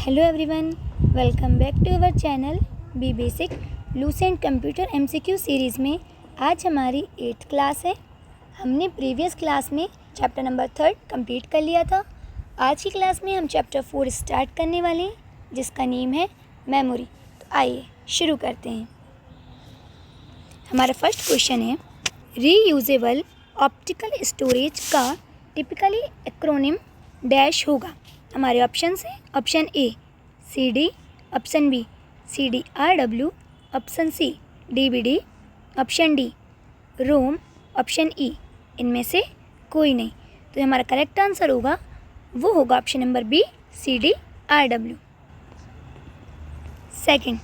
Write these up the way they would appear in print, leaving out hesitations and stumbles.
Hello everyone, welcome back to our channel B basic Lucent computer MCQ series में आज हमारी 8th class है। हमने प्रीवियस क्लास में चैप्टर नंबर 3 कंप्लीट कर लिया था। आज की क्लास में हम चैप्टर 4 स्टार्ट करने वाले हैं, जिसका नेम है मेमोरी। तो आइए शुरू करते हैं। हमारा फर्स्ट क्वेश्चन है, रीयूजेबल ऑप्टिकल स्टोरेज का टिपिकली एक्रोनिम डैश होगा। हमारे ऑप्शन हैं, option A CD, option B CDRW, option C DVD, option D ROM, option E इनमें से कोई नहीं। तो हमारा करेक्ट आंसर होगा वो होगा option number B CDRW। Second,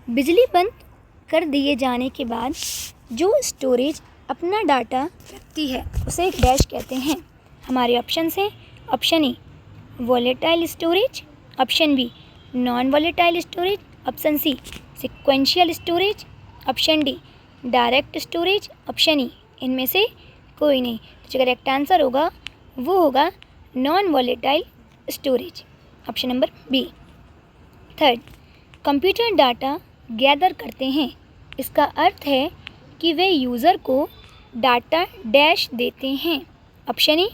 बिजली बंद कर दिए जाने के बाद जो स्टोरेज अपना डाटा रखती है उसे एक डैश कहते हैं। हमारे ऑप्शन हैं, option A volatile storage, option B non volatile storage, option C sequential storage, option D direct storage, option E इनमें से कोई नहीं। तो जो करेक्ट आंसर होगा वो होगा non volatile storage, option number B. Third, computer data gather करते हैं। इसका अर्थ है कि वे यूज़र को डाटा डैश देते हैं। Option A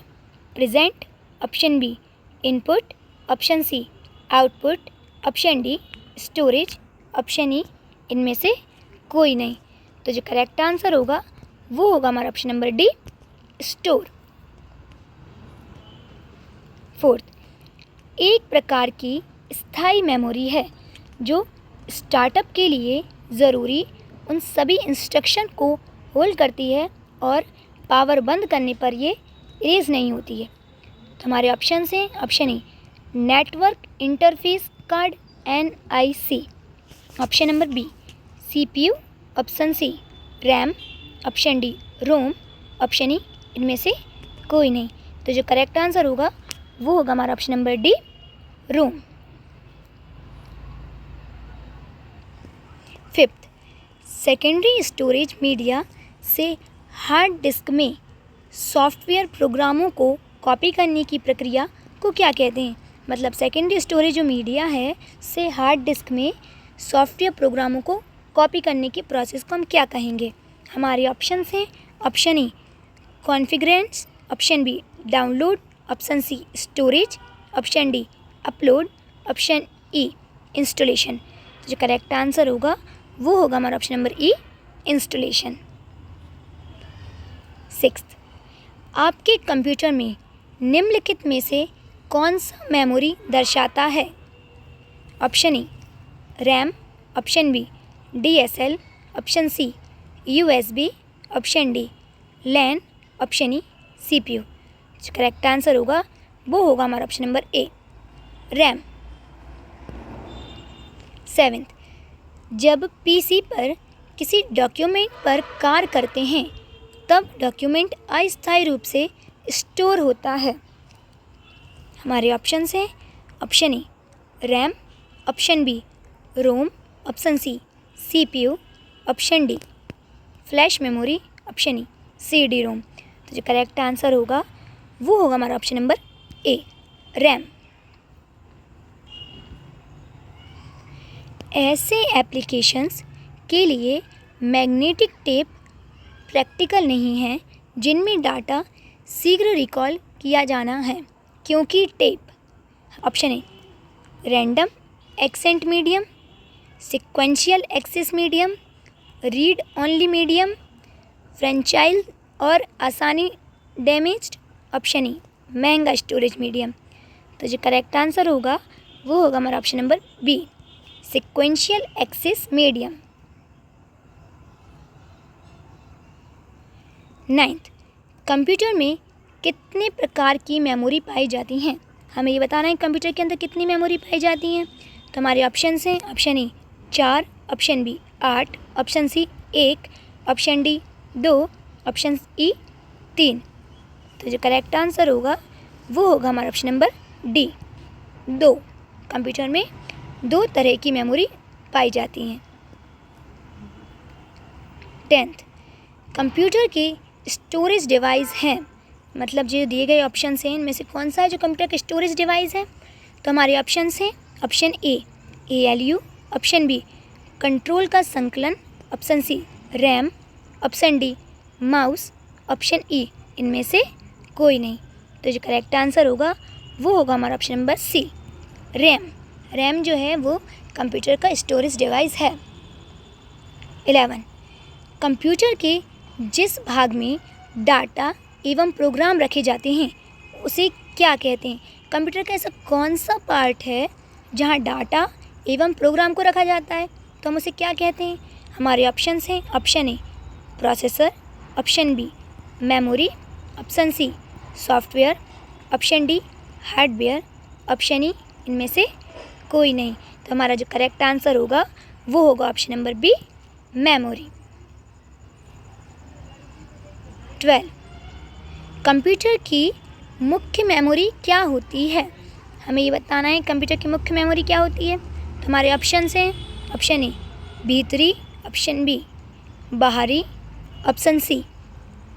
present, option B input, option C output, option D storage, option E इनमें से कोई नहीं। तो जो करेक्ट आंसर होगा वो होगा हमारा option number D store. Fourth, एक प्रकार की स्थायी मेमोरी है जो स्टार्टअप के लिए ज़रूरी उन सभी इंस्ट्रक्शन को होल्ड करती है और पावर बंद करने पर ये इरेज नहीं होती है। तो हमारे ऑप्शन हैं, option A network interface card NIC, option number B CPU, option C RAM, option D ROM, option E इनमें से कोई नहीं। तो जो करेक्ट आंसर होगा वो होगा हमारा ऑप्शन नंबर डी रोम। फिफ्थ, सेकेंडरी स्टोरेज मीडिया से हार्ड डिस्क में सॉफ्टवेयर प्रोग्रामों को कॉपी करने की प्रक्रिया को क्या कहते हैं। मतलब सेकेंडरी स्टोरेज जो मीडिया है से हार्ड डिस्क में सॉफ्टवेयर प्रोग्रामों को कॉपी करने की प्रोसेस को हम क्या कहेंगे। हमारे ऑप्शन हैं, option A configurations, option B download, option C storage, option D upload, option E installation. जो करेक्ट आंसर होगा वो होगा हमारा option number E installation. Sixth, आपके कंप्यूटर में निम्नलिखित में से कौन सा मेमोरी दर्शाता है। Option A RAM, option B DSL, option C USB, option D LAN, option E CPU। जो करेक्ट आंसर होगा वो होगा हमारा option number A RAM. Seventh, जब PC पर किसी डॉक्यूमेंट पर कार्य करते हैं तब डॉक्यूमेंट अस्थायी रूप से स्टोर होता है। हमारे ऑप्शन हैं, option A RAM, option B ROM, option C CPU, option D flash memory, option E CD ROM. तो जो करेक्ट आंसर होगा वो होगा हमारा ऑप्शन नंबर ए रैम। ऐसे एप्लीकेशंस के लिए मैग्नेटिक टेप प्रैक्टिकल नहीं है जिनमें डाटा शीघ्र रिकॉल किया जाना है, क्योंकि tape option A random access medium, sequential access medium, read only medium, फ्रेंचाइज और आसानी डैमेज्ड, ऑप्शन ई महंगा स्टोरेज मीडियम। तो जो करेक्ट आंसर होगा वो होगा हमारा option number B sequential access medium. Ninth, computer में कितने प्रकार की मेमोरी पाई जाती हैं। हमें ये बताना है कंप्यूटर के अंदर कितनी मेमोरी पाई जाती हैं। तो हमारे ऑप्शन हैं, option A 4, option B 8, option C 1, option D 2, option E 3। तो जो करेक्ट आंसर होगा वो होगा हमारा ऑप्शन नंबर डी 2। कंप्यूटर में 2 तरह की मेमोरी पाई जाती हैं। 10th, कंप्यूटर के स्टोरेज डिवाइस हैं। मतलब जो दिए गए ऑप्शन हैं इनमें से कौन सा है जो कंप्यूटर का स्टोरेज डिवाइस है। तो हमारे ऑप्शन हैं, option A ALU, option B control का संकलन, option C RAM, option D mouse, option E इनमें से कोई नहीं। तो जो करेक्ट आंसर होगा वो होगा हमारा option number C RAM. RAM जो है वो कंप्यूटर का स्टोरेज डिवाइस है। 11 कंप्यूटर के जिस भाग में डाटा एवं प्रोग्राम रखे जाते हैं उसे क्या कहते हैं? कंप्यूटर का ऐसा कौन सा पार्ट है जहां डाटा एवं प्रोग्राम को रखा जाता है, तो हम उसे क्या कहते हैं? हमारे ऑप्शंस हैं, option A processor, option B memory, option C software, option D hardware, option E इनमें से कोई नहीं। तो हमारा जो करेक्ट आंसर होगा वो होगा option number B memory. 12 computer की मुख्य मेमोरी क्या होती है? हमें ये बताना है कंप्यूटर की मुख्य मेमोरी क्या होती है। तो हमारे ऑप्शन हैं, ऑप्शन ए भीतरी, ऑप्शन बी बाहरी, ऑप्शन सी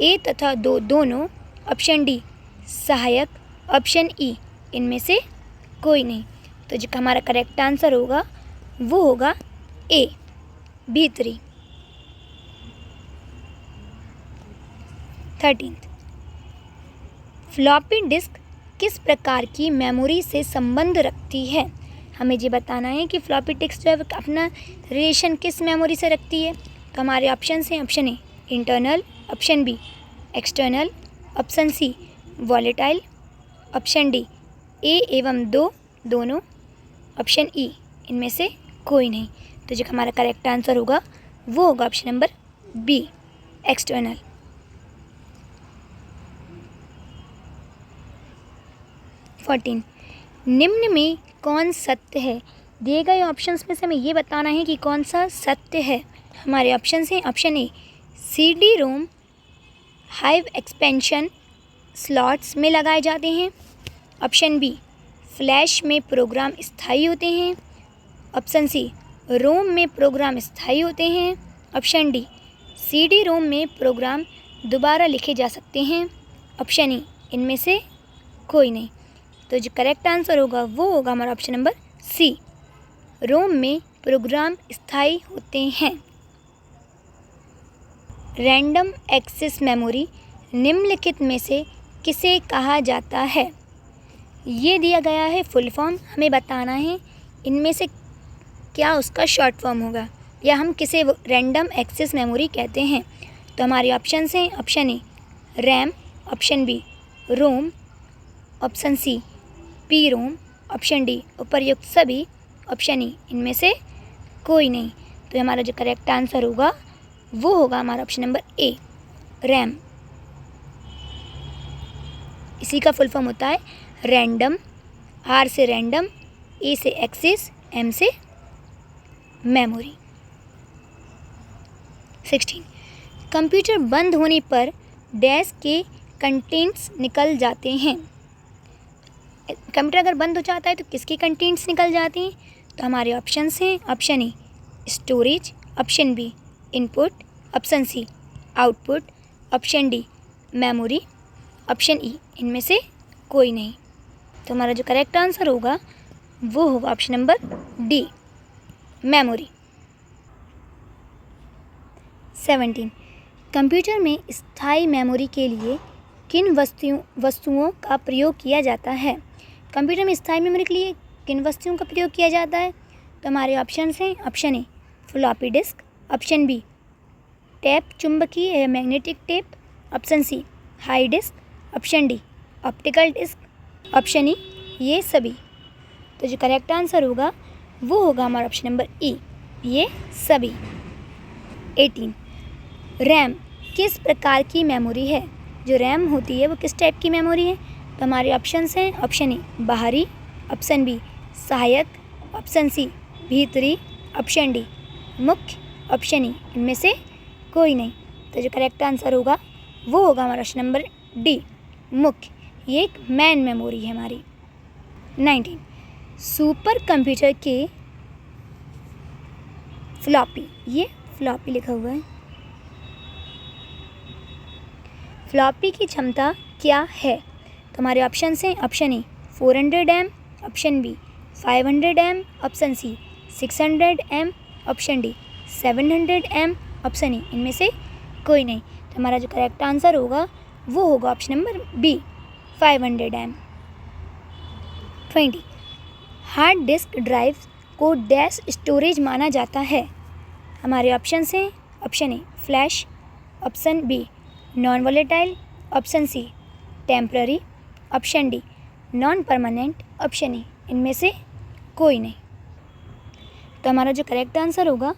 ए तथा दो दोनों, ऑप्शन डी सहायक, ऑप्शन ई इनमें से कोई नहीं। तो जो हमारा करेक्ट आंसर होगा वो होगा ए भीतरी। 13 फ्लॉपी डिस्क किस प्रकार की मेमोरी से संबंध रखती है? हमें ये बताना है कि फ्लॉपी डिस्क जो है अपना रिलेशन किस मेमोरी से रखती है। तो हमारे ऑप्शन हैं, option A internal, option B external, option C volatile, option D A एवं दो दोनों, ऑप्शन ई इनमें से कोई नहीं। तो जो हमारा करेक्ट आंसर होगा वो होगा ऑप्शन नंबर बी एक्सटर्नल। 14 निम्न में कौन सत्य है? दिए गए ऑप्शंस में से हमें ये बताना है कि कौन सा सत्य है। हमारे ऑप्शंस हैं, ऑप्शन ए CD-ROM हाई एक्सपेंशन स्लॉट्स में लगाए जाते हैं, ऑप्शन बी फ्लैश में प्रोग्राम स्थायी होते हैं, ऑप्शन सी रोम में प्रोग्राम स्थायी होते हैं, ऑप्शन डी CD-ROM में प्रोग्राम दोबारा लिखे जा सकते हैं, ऑप्शन ई इनमें से कोई नहीं। तो जो करेक्ट आंसर होगा वो होगा हमारा ऑप्शन नंबर सी रोम में प्रोग्राम स्थायी होते हैं। रैंडम एक्सेस मेमोरी निम्नलिखित में से किसे कहा जाता है? ये दिया गया है फुल फॉर्म, हमें बताना है इनमें से क्या उसका शॉर्ट फॉर्म होगा या हम किसे रैंडम एक्सेस मेमोरी कहते हैं। तो हमारे ऑप्शंस हैं, option A RAM, option B ROM, option C PROM, option D उपर्युक्त सभी, ऑप्शन ई इनमें से कोई नहीं। तो हमारा जो करेक्ट आंसर होगा वो होगा हमारा ऑप्शन नंबर ए रैम। इसी का फुल फॉर्म होता है रैंडम, आर से रैंडम, ए से एक्सेस, एम से मेमोरी। 16 कंप्यूटर बंद होने पर डैश के कंटेंट्स निकल जाते हैं। कंप्यूटर अगर बंद हो जाता है तो किसके कंटेंट्स निकल जाती हैं? तो हमारे ऑप्शंस हैं, option A storage, option B input, option C output, option D memory, option E इनमें से कोई नहीं। तो हमारा जो करेक्ट आंसर होगा वो होगा option number D memory. 17 computer में स्थायी मेमोरी के लिए किन वस्तुओं का प्रयोग किया जाता है? कंप्यूटर में स्थायी मेमोरी के लिए किन वस्तुओं का प्रयोग किया जाता है? तो हमारे ऑप्शंस हैं, option A floppy disk, option B tape चुंबकीय या magnetic tape, option C high disk, option D optical disk, option E ये सभी। तो जो करेक्ट आंसर होगा वो होगा हमारा ऑप्शन नंबर ई ये सभी। 18 रैम किस प्रकार की मेमोरी है? जो रैम होती है वो किस टाइप की मेमोरी है? तो हमारे ऑप्शंस हैं, ऑप्शन ए बाहरी, ऑप्शन बी सहायक, ऑप्शन सी भीतरी, ऑप्शन डी मुख्य, ऑप्शन ई इनमें से कोई नहीं। तो जो करेक्ट आंसर होगा वो होगा हमारा ऑप्शन नंबर डी मुख्य। ये एक मैन मेमोरी है हमारी। 19 सुपर कंप्यूटर के फ्लॉपी, ये फ्लॉपी लिखा हुआ है, फ्लॉपी की क्षमता क्या है? तो हमारे ऑप्शन हैं, option A 400 M, option B 500 m, option C 600 m, option D 700 m, option E इनमें से कोई नहीं। तो हमारा जो करेक्ट आंसर होगा वो होगा option number B 500 m। 20 hard disk drive को डैश स्टोरेज माना जाता है। हमारे ऑप्शन हैं option A flash, option B non volatile, option C temporary, option D non permanent, option A इनमें से कोई नहीं। तो हमारा जो करेक्ट आंसर होगा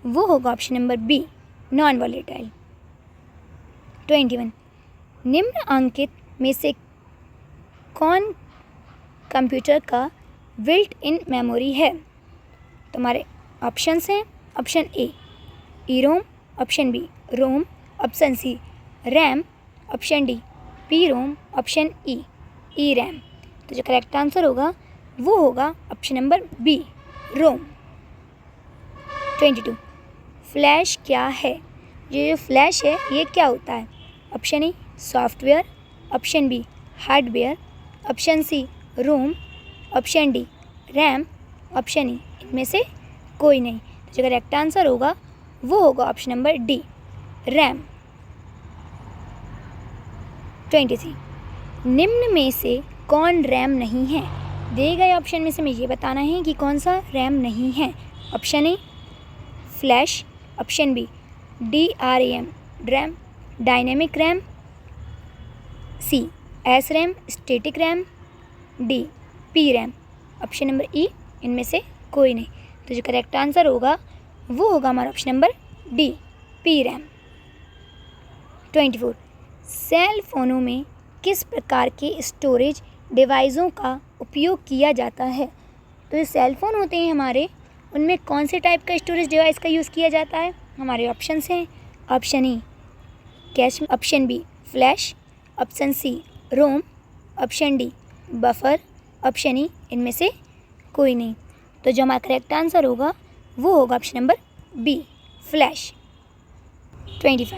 वो होगा option number B non volatile. 21 निम्नलिखित में से कौन कंप्यूटर का बिल्ट इन मेमोरी है? तो हमारे ऑप्शंस हैं option A EROM, option B ROM, option C RAM, option D PROM, option E RAM. तो जो करेक्ट आंसर होगा वो होगा option number B ROM. 22 flash क्या है? ये जो फ्लैश है ये क्या होता है? Option A software, option B hardware, option C ROM, option D RAM, option E इनमें से कोई नहीं। तो जो करेक्ट आंसर होगा वो होगा ऑप्शन नंबर डी रैम। 23 निम्न में से कौन रैम नहीं है? दिए गए ऑप्शन में से हमें ये बताना है कि कौन सा रैम नहीं है। Option A flash, option B DRAM RAM, dynamic RAM, C S RAM, static RAM, D P RAM, option number E इनमें से कोई नहीं। तो जो करेक्ट आंसर होगा वो होगा हमारा option number D P RAM. 24 cell फोनों में किस प्रकार के स्टोरेज डिवाइसों का उपयोग किया जाता है? तो जो सेल फ़ोन होते हैं हमारे उनमें कौन से टाइप का स्टोरेज डिवाइस का यूज़ किया जाता है? हमारे ऑप्शंस हैं option E cache, option B flash, option C ROM, option D buffer, option E इनमें से कोई नहीं। तो जो हमारा करेक्ट आंसर होगा वो होगा option number B flash. 25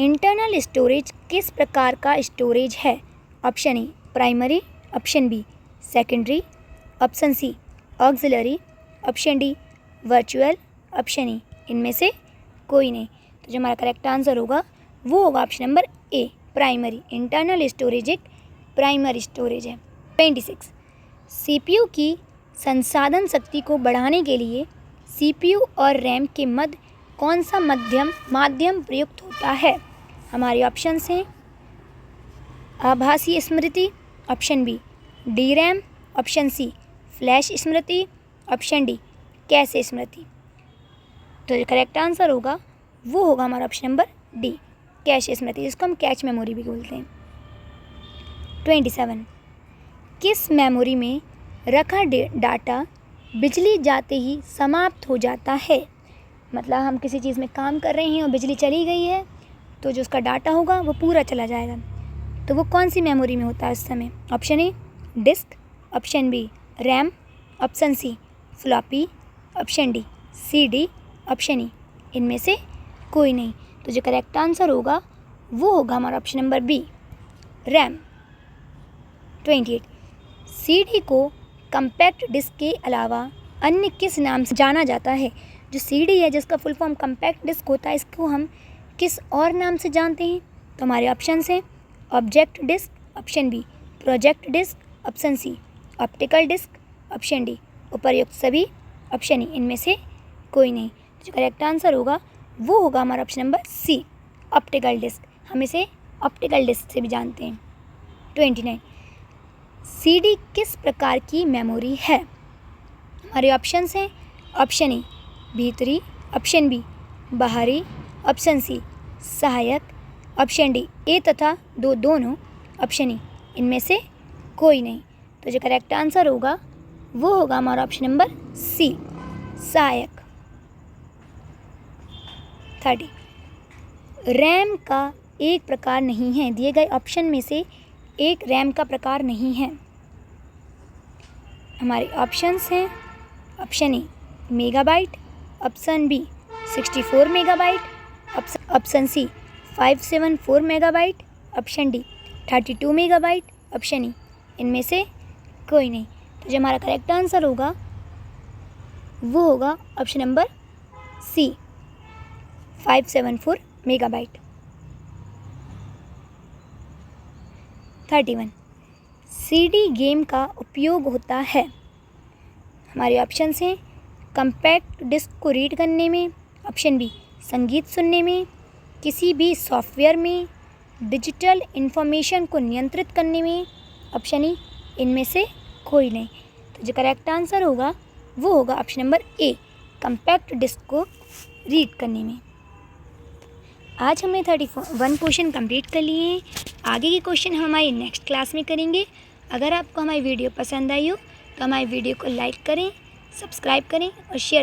internal storage किस प्रकार का स्टोरेज है? Option A primary, option B secondary, option C auxiliary, option D virtual, option E इनमें से कोई नहीं। तो जो हमारा करेक्ट आंसर होगा वो होगा ऑप्शन नंबर ए प्राइमरी। इंटरनल स्टोरेज एक प्राइमरी स्टोरेज है। 26 CPU की संसाधन शक्ति को बढ़ाने के लिए CPU और रैम के मध्य कौन सा माध्यम प्रयुक्त होता है? हमारे ऑप्शंस हैं आभासी स्मृति, option B DRAM, option C flash स्मृति, ऑप्शन डी कैश स्मृति। तो जो करेक्ट आंसर होगा वो होगा हमारा ऑप्शन नंबर डी कैश स्मृति, जिसको हम कैच मेमोरी भी बोलते हैं। 27 किस मेमोरी में रखा डाटा बिजली जाते ही समाप्त हो जाता है? मतलब हम किसी चीज़ में काम कर रहे हैं और बिजली चली गई है तो जो उसका डाटा होगा वो पूरा चला जाएगा। तो वो कौन सी मेमोरी में होता है उस समय? Option A disk, option B RAM, option C floppy, option D CD, option E इनमें से कोई नहीं। तो जो करेक्ट आंसर होगा वो होगा हमारा option number B RAM. 28 CD को कम्पैक्ट डिस्क के अलावा अन्य किस नाम से जाना जाता है? जो CD है जिसका फुल फॉर्म कम्पैक्ट डिस्क होता है, इसको हम किस और नाम से जानते हैं? तो हमारे ऑप्शंस हैं object disk, option B project disk, option C optical disk, option D उपर्युक्त सभी, ऑप्शन ई इनमें से कोई नहीं। जो करेक्ट आंसर होगा वो होगा हमारा option number C optical disk. हम इसे ऑप्टिकल डिस्क से भी जानते हैं। 29 CD किस प्रकार की मेमोरी है? हमारे ऑप्शंस हैं ऑप्शन ए भीतरी, ऑप्शन बी बाहरी, ऑप्शन सी सहायक, ऑप्शन डी ए तथा दोनों, ऑप्शन ई इनमें से कोई नहीं। तो जो करेक्ट आंसर होगा वो होगा हमारा ऑप्शन नंबर सी सहायक। 30 रैम का एक प्रकार नहीं है। दिए गए ऑप्शन में से एक रैम का प्रकार नहीं है। हमारे ऑप्शंस हैं option A megabyte, option B 64 megabyte, option C 574 megabyte, option D 32 megabyte, option E इनमें से कोई नहीं। तो जो हमारा करेक्ट आंसर होगा वो होगा option number C, 574 megabyte. 31 CD game का उपयोग होता है। हमारे ऑप्शंस हैं कम्पैक्ट डिस्क को रीड करने में, ऑप्शन बी संगीत सुनने में, किसी भी सॉफ्टवेयर में, डिजिटल इन्फॉर्मेशन को नियंत्रित करने में, ऑप्शन ई इनमें से कोई नहीं। तो जो करेक्ट आंसर होगा वो होगा option number A, compact disk को रीड करने में। आज हमने 31 क्वेश्चन कंप्लीट कर लिए हैं। आगे के क्वेश्चन हम हमारी नेक्स्ट क्लास में करेंगे। अगर आपको हमारी वीडियो पसंद आई हो तो हमारी वीडियो को लाइक करें, सब्सक्राइब करें और शेयर